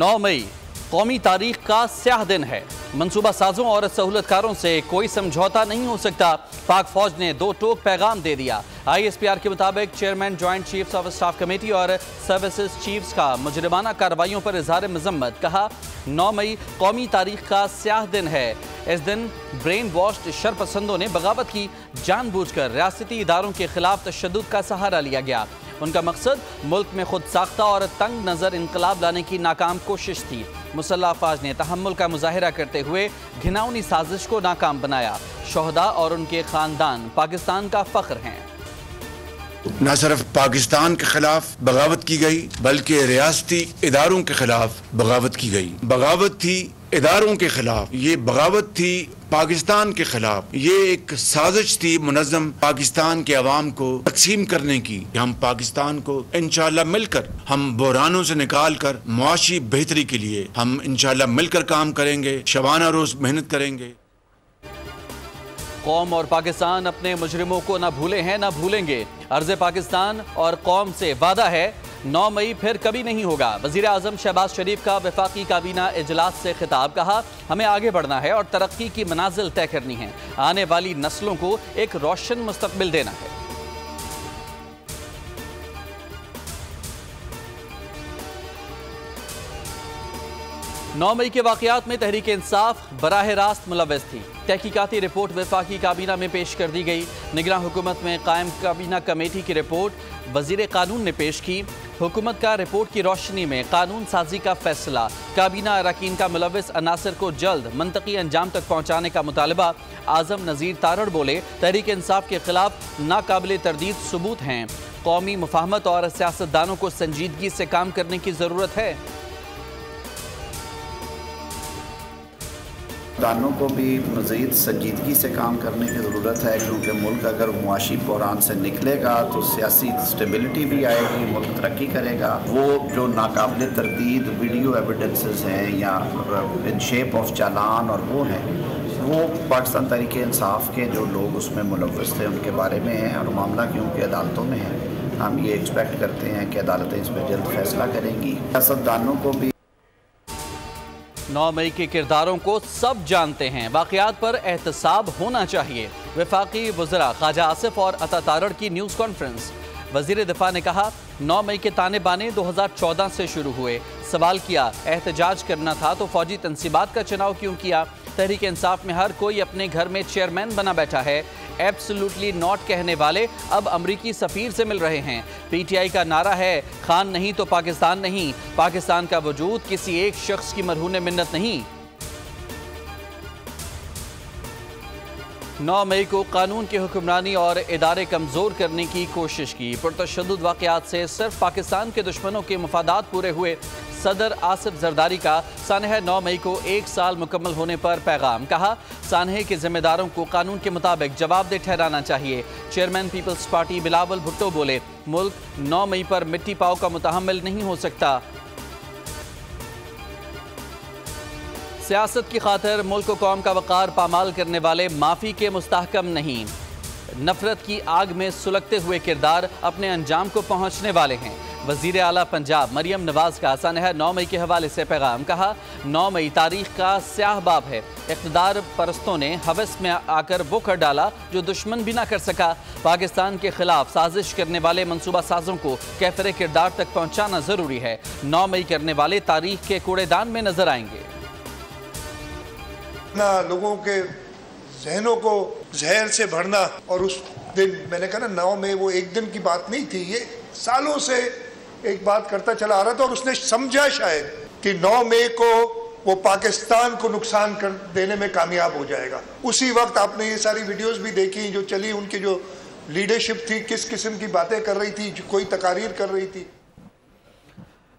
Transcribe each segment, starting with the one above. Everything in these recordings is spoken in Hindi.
9 मई कौमी तारीख का स्याह दिन है। मंसूबा साजों और सहूलतकारों से कोई समझौता नहीं हो सकता। पाक फौज ने 2 टोक पैगाम दे दिया। ISPR के मुताबिक chairman joint chiefs of staff committee और सर्विसेज चीफ्स का मुजरिमाना कार्रवाइयों पर इजहार मजम्मत। कहा 9 मई कौमी तारीख का स्याह दिन है। इस दिन ब्रेन वॉश्ड शरपसंदों ने बगावत की। जानबूझकर रियासती इदारों के खिलाफ तशद्दुद का सहारा लिया गया। उनका मकसद मुल्क में खुद साख्ता और तंग नज़र इनकलाब लाने की नाकाम कोशिश थी। मुसल्लह अफवाज ने तहम्मुल का मुजाहिरा करते हुए घिनौनी साजिश को नाकाम बनाया। शोहदा और उनके खानदान पाकिस्तान का फख्र हैं। न सिर्फ पाकिस्तान के खिलाफ बगावत की गई बल्कि रियासती इदारों के खिलाफ बगावत की गई। बगावत थी इदारों के खिलाफ, ये बगावत थी पाकिस्तान के खिलाफ। ये एक साजिश थी मुनज़्ज़म पाकिस्तान के अवाम को तकसीम करने की। हम पाकिस्तान को इंशाअल्लाह मिलकर, हम बहरानों से निकाल कर मुआशी बेहतरी के लिए हम इंशाअल्लाह मिलकर काम करेंगे, शबाना रोज मेहनत करेंगे। कौम और पाकिस्तान अपने मुजरिमों को न भूले हैं न भूलेंगे। अर्ज़ पाकिस्तान और कौम से वादा है 9 मई फिर कभी नहीं होगा। वज़ीर आज़म शहबाज शरीफ का वफाकी काबीना इजलास से खिताब। कहा हमें आगे बढ़ना है और तरक्की की मनाजिल तय करनी है। आने वाली नस्लों को एक रोशन मुस्तकबिल देना है। नौ मई के वाक़यात में तहरीक इंसाफ बराह रास्त मुलव्वस थी। तहकीकाती रिपोर्ट वफाकी काबीना में पेश कर दी गई। निगरान हुकूमत में कायम काबीना कमेटी की रिपोर्ट वज़ीर कानून ने पेश की। हुकूमत का रिपोर्ट की रोशनी में कानून साजी का फैसला। काबीना अरकान का मुलव्वस अनासर को जल्द मंतकी अंजाम तक पहुँचाने का मुतालबा। आज़म नज़ीर तारड़ बोले तहरीक इंसाफ के खिलाफ नाकाबिल तरदीद सबूत हैं। कौमी मुफाहमत और सियासतदानों को संजीदगी से काम करने की ज़रूरत है। दानों को भी मज़ीद संजीदगी से काम करने की ज़रूरत है, क्योंकि मुल्क अगर मुआशी बहरान से निकलेगा तो सियासी स्टेबिलिटी भी आएगी, मुल्क तरक्की करेगा। वो जो नाकाबिल तरदीद वीडियो एविडेंसेस हैं या इन शेप ऑफ चालान और वो हैं, वो पाकिस्तान तहरीक इंसाफ के जो लोग उसमें मुलव्वस थे उनके बारे में हैं और मामला क्योंकि अदालतों में है। हम ये एक्सपेक्ट करते हैं कि अदालतें इस पर जल्द फैसला करेंगी। सियासतदानों को भी 9 मई के किरदारों को सब जानते हैं। वाक़यात पर एहतसाब होना चाहिए। वफाकी वज़रा ख्वाजा आसिफ और अता तारड़ की न्यूज़ कॉन्फ्रेंस। वज़ीर दिफा ने कहा 9 मई के ताने बाने 2014 से शुरू हुए। सवाल किया एहतजाज करना था तो फौजी तनसीबात का चुनाव क्यों किया। तहरीक इंसाफ में हर कोई अपने घर में चेयरमैन बना बैठा है। एब्सोल्युटली नॉट कहने वाले अब अमरीकी सफ़ीर से मिल रहे हैं। PTI का नारा है खान नहीं तो पाकिस्तान नहीं। पाकिस्तान का वजूद किसी एक शख्स की मरहून मिन्नत नहीं। 9 मई को कानून की हुक्मरानी और इदारे कमज़ोर करने की कोशिश की। पुरतशद्दुद वाक़यात से सिर्फ पाकिस्तान के दुश्मनों के मफादात पूरे हुए। सदर आसिफ जरदारी का सानह 9 मई को 1 साल मुकम्मल होने पर पैगाम। कहा सानहे के जिम्मेदारों को कानून के मुताबिक जवाबदेह ठहराना चाहिए। चेयरमैन पीपल्स पार्टी बिलावल भुट्टो बोले मुल्क 9 मई पर मिट्टी पाव का मुतहम्मिल नहीं हो सकता। सियासत की खातिर मुल्क को कौम का वक़ार पामाल करने वाले माफ़ी के मुस्तहकम नहीं। नफरत की आग में सुलगते हुए किरदार अपने अंजाम को पहुँचने वाले हैं। वज़ीर आला पंजाब मरियम नवाज का सानह 9 मई के हवाले से पैगाम। कहा 9 मई तारीख का स्याह बाब है। इक़्तिदार परस्तों ने हवस में आकर वो कर डाला जो दुश्मन भी ना कर सका। पाकिस्तान के खिलाफ साजिश करने वाले मनसूबा साजों को कैफरे किरदार तक पहुँचाना ज़रूरी है। 9 मई करने वाले तारीख के कूड़ेदान में नजर आएंगे। लोगों के जहनों को जहर से भरना, और उस दिन मैंने कहा ना 9 मई वो एक दिन की बात नहीं थी, ये सालों से एक बात करता चला आ रहा था। और उसने समझा शायद कि 9 मई को वो पाकिस्तान को नुकसान कर देने में कामयाब हो जाएगा। उसी वक्त आपने ये सारी वीडियोस भी देखी जो चली, उनकी जो लीडरशिप थी किस किस्म की बातें कर रही थी, कोई तकारीर कर रही थी।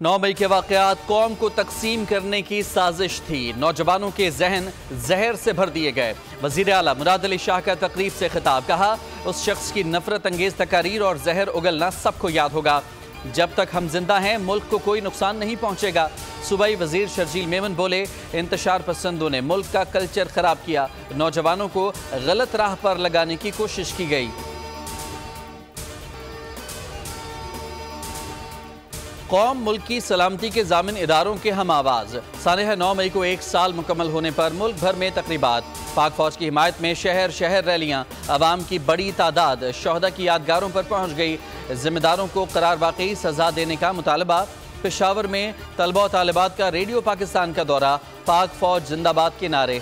9 मई के वाक़यात कौम को तकसीम करने की साजिश थी। नौजवानों के जहन जहर से भर दिए गए। वज़ीर आला मुराद अली शाह का तकरीब से खिताब। कहा उस शख्स की नफरत अंगेज तकारीर और जहर उगलना सबको याद होगा। जब तक हम जिंदा हैं मुल्क को कोई नुकसान नहीं पहुँचेगा। सूबाई वज़ीर शर्जील मेमन बोले इंतशार पसंदों ने मुल्क का कल्चर ख़राब किया। नौजवानों को गलत राह पर लगाने की कोशिश की गई। कौम मुल्क की सलामती के जामिन इदारों के हम आवाज। सानह 9 मई को 1 साल मुकम्मल होने पर मुल्क भर में तकरीबात। पाक फौज की हिमायत में शहर शहर रैलियां। अवाम की बड़ी तादाद शहदा की यादगारों पर पहुंच गई। जिम्मेदारों को करार वाकई सजा देने का मुतालबा। पेशावर में तलबा और तालिबात का रेडियो पाकिस्तान का दौरा। पाक फौज जिंदाबाद के नारे।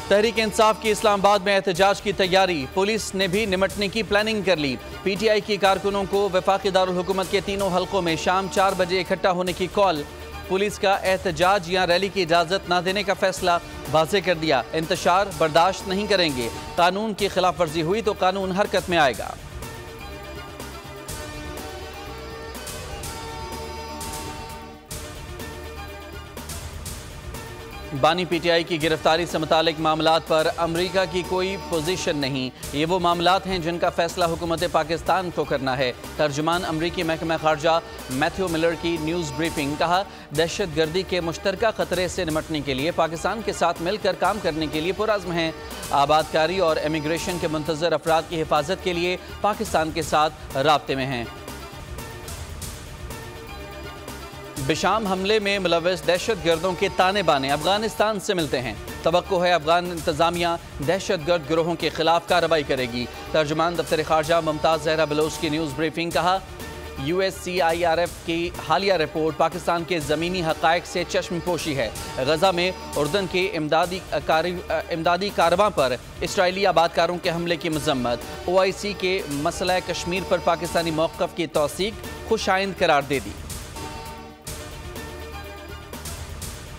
तहरीक इंसाफ की इस्लामाबाद में एहतजाज की तैयारी। पुलिस ने भी निमटने की प्लानिंग कर ली। पीटीआई की कारकुनों को वफाकी दारुल हुकूमत के तीनों हलकों में शाम 4 बजे इकट्ठा होने की कॉल। पुलिस का एहतजाज या रैली की इजाज़त न देने का फैसला वाज़े कर दिया। इंतशार बर्दाश्त नहीं करेंगे। कानून की खिलाफ वर्जी हुई तो कानून हरकत में आएगा। बानी पीटीआई की गिरफ्तारी से मुतालिक मामलात पर अमरीका की कोई पोजीशन नहीं। ये वो मामलात हैं जिनका फैसला हुकूमत पाकिस्तान को करना है। तर्जुमान अमरीकी महकमा खारजा मैथ्यू मिलर की न्यूज़ ब्रीफिंग। कहा, दहशत गर्दी के मुश्तरका खतरे से निमटने के लिए पाकिस्तान के साथ मिलकर काम करने के लिए पुरज़्म हैं। आबादकारी और इमिग्रेशन के मुंतज़र अफराद की हिफाजत के लिए पाकिस्तान के साथ राब्ते में हैं। बिशाम हमले में मुलव्वस दहशत गर्दों के ताने बाने अफगानिस्तान से मिलते हैं। तवक्को है अफगान इंतजामिया दहशत गर्द गिरोहों के खिलाफ कार्रवाई करेगी। तर्जुमान दफ्तर खारजा मुमताज़ जहरा बलोच की न्यूज़ ब्रीफिंग। कहा, USCIRF की हालिया रिपोर्ट पाकिस्तान के ज़मीनी हक़ाइक़ से चश्मपोशी है। गज़ा में उर्दन के इमदादी कारवां पर इसराइली आबादकारों के हमले की मज़म्मत। OIC के मसला कश्मीर पर पाकिस्तानी मौक़िफ़ की तौसीक खुशाइंद करार दे दी।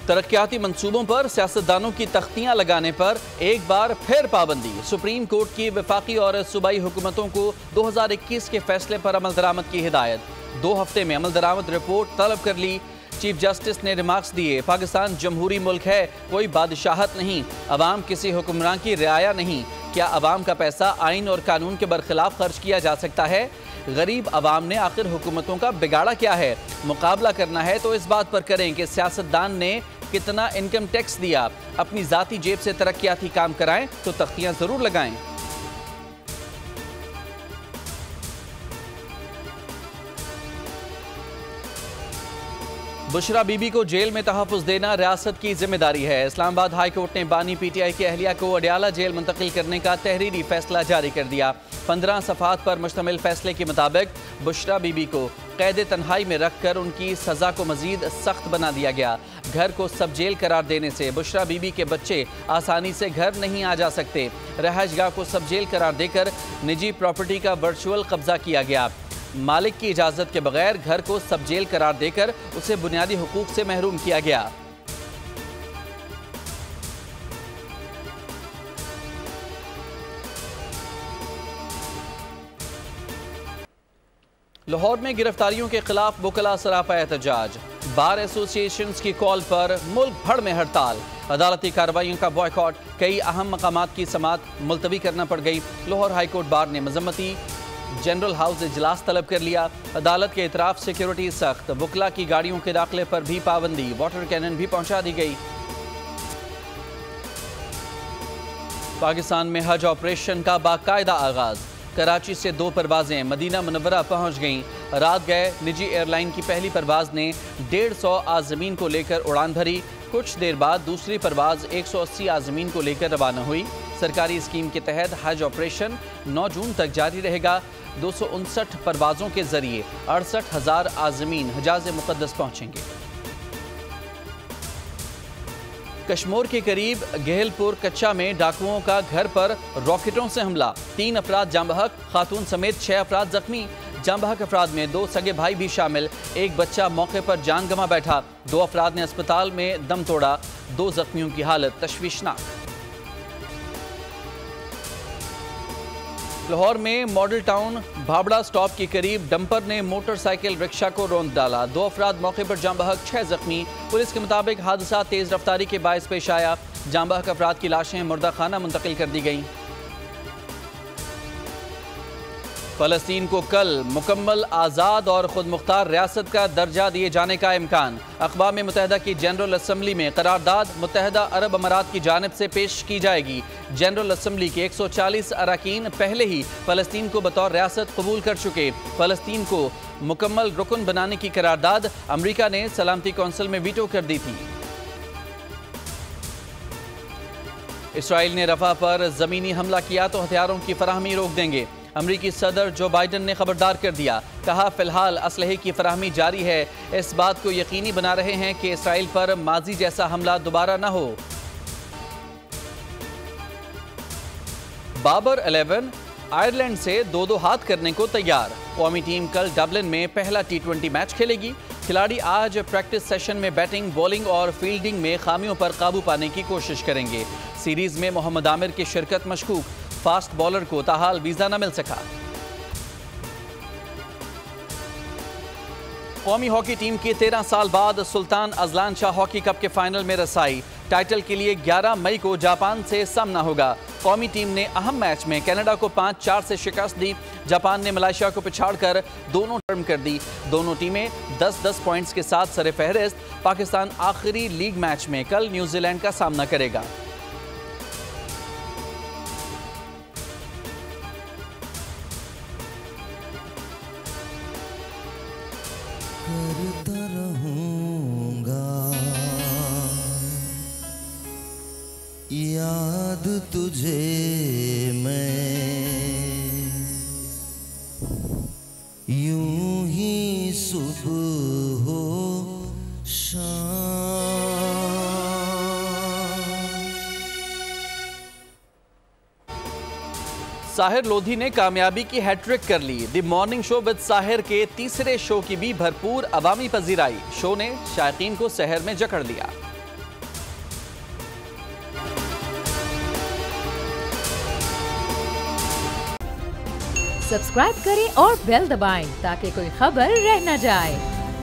तरक्याती मंसूबों पर सियासतदानों की तख्तियां लगाने पर एक बार फिर पाबंदी। सुप्रीम कोर्ट की वफाकी और सूबाई हुकूमतों को 2021 के फैसले पर अमल दरामद की हिदायत। 2 हफ्ते में अमल दरामद रिपोर्ट तलब कर ली। चीफ जस्टिस ने रिमार्क्स दिए, पाकिस्तान जमहूरी मुल्क है, कोई बादशाहत नहीं। अवाम किसी हुक्मरान की रियाया नहीं। क्या अवाम का पैसा आइन और कानून के बरखिलाफ खर्च किया जा सकता है? गरीब अवाम ने आखिर हुकूमतों का बिगाड़ा क्या है? मुकाबला करना है तो इस बात पर करें कि सियासतदान ने कितना इनकम टैक्स दिया। अपनी जाती जेब से तरक्याती काम कराएं तो तख्तियां जरूर लगाएं। बुशरा बीबी को जेल में तहफ़्फ़ुज़ देना रियासत की जिम्मेदारी है। इस्लामाबाद हाई कोर्ट ने बानी पीटीआई की अहलिया को अडयाला जेल मुंतकिल करने का तहरीरी फैसला जारी कर दिया। 15 सफ़ात पर मुश्तमिल फैसले के मुताबिक बुशरा बीबी को कैद तन्हाई में रखकर उनकी सज़ा को मज़ीद सख्त बना दिया गया। घर को सब जेल करार देने से बुशरा बीबी के बच्चे आसानी से घर नहीं आ जा सकते। रहायशगाह को सब जेल करार देकर निजी प्रॉपर्टी का वर्चुअल कब्जा किया गया। मालिक की इजाज़त के बगैर घर को सब जेल करार देकर उसे बुनियादी हुकूक से महरूम किया गया। लाहौर में गिरफ्तारियों के खिलाफ वकला सरापा एहतजाज। बार एसोसिएशंस की कॉल पर मुल्क भर में हड़ताल। अदालती कार्रवाइयों का बॉयकॉट। कई अहम मकामात की समात मुलतवी करना पड़ गई। लाहौर हाई कोर्ट बार ने मजम्मती जनरल हाउस इजलास तलब कर लिया। अदालत के इतराफ सिक्योरिटी सख्त। वकला की गाड़ियों के दाखिले पर भी पाबंदी। वाटर कैनन भी पहुंचा दी गई। पाकिस्तान में हज ऑपरेशन का बाकायदा आगाज। कराची से 2 परवाजें मदीना मुनव्वरा पहुंच गईं। रात गए निजी एयरलाइन की पहली परवाज ने 150 आज़मीन को लेकर उड़ान भरी। कुछ देर बाद दूसरी परवाज 180 आज़मीन को लेकर रवाना हुई। सरकारी स्कीम के तहत हज ऑपरेशन 9 जून तक जारी रहेगा। 259 परवाज़ों के जरिए 68,000 आज़मीन हिजाज़ मुक़द्दस पहुँचेंगे। कश्मीर के करीब गेहलपुर कच्चा में डाकुओं का घर पर रॉकेटों से हमला। 3 अफराद जाँ बहक, खातून समेत 6 अफराद जख्मी। जाँ बहक अफराद में 2 सगे भाई भी शामिल। एक बच्चा मौके पर जान गंवा बैठा। 2 अफराद ने अस्पताल में दम तोड़ा। 2 जख्मियों की हालत तशवीशनाक। लाहौर में मॉडल टाउन भाबड़ा स्टॉप के करीब डंपर ने मोटरसाइकिल रिक्शा को रौंद डाला। 2 अफराद मौके पर जाँ बहक, 6 जख्मी। पुलिस के मुताबिक हादसा तेज रफ्तारी के बायस पेश आया। जाँ बहक अफराद की लाशें मुर्दा खाना मुंतकिल कर दी गईं। फ़लस्तीन को कल मुकम्मल आज़ाद और खुद मुख्तार रियासत का दर्जा दिए जाने का इम्कान। अक़वाम मुत्तहिदा की जनरल असम्बली में करारदाद मुत्तहिदा अरब अमारात की जानिब से पेश की जाएगी। जनरल असम्बली के 140 अरकान पहले ही फ़लस्तीन को बतौर रियासत कबूल कर चुके। फ़लस्तीन को मुकम्मल रुकन बनाने की करारदाद अमरीका ने सलामती कौंसिल में वीटो कर दी थी। इसराइल ने रफ़ा पर ज़मीनी हमला किया तो हथियारों की फराहमी रोक देंगे। अमरीकी सदर जो बाइडन ने खबरदार कर दिया, कहा फिलहाल असलहे की फराहमी जारी है। इस बात को यकीनी बना रहे हैं कि इसराइल पर माजी जैसा हमला दोबारा न हो। बाबर 11 आयरलैंड से 2-2 हाथ करने को तैयार। कौमी टीम कल डबलिन में पहला T20 मैच खेलेगी। खिलाड़ी आज प्रैक्टिस सेशन में बैटिंग, बॉलिंग और फील्डिंग में खामियों पर काबू पाने की कोशिश करेंगे। सीरीज में मोहम्मद आमिर की शिरकत मशकूक, फास्ट बॉलर को ताहाल वीजा न मिल सका। कौमी हॉकी टीम की 13 साल बाद Sultan Azlan Shah hockey cup के फाइनल में रसाई। टाइटल के लिए 11 मई को जापान से सामना होगा। कौमी टीम ने अहम मैच में कनाडा को 5-4 से शिकस्त दी। जापान ने मलेशिया को पिछाड़कर दोनों टर्म कर दी। दोनों टीमें 10-10 पॉइंट्स के साथ सरे फहरिस्त। पाकिस्तान आखिरी लीग मैच में कल न्यूजीलैंड का सामना करेगा। करता रहूंगा याद तुझे मैं, यूं ही सुबह हो शाम। साहिर लोधी ने कामयाबी की हैट्रिक कर ली। The morning show with Sahir के तीसरे शो की भी भरपूर अवामी पजीराई। शो ने शायकीन को सहर में जकड़ लिया। सब्सक्राइब करें और बेल दबाएं ताकि कोई खबर रह न जाए।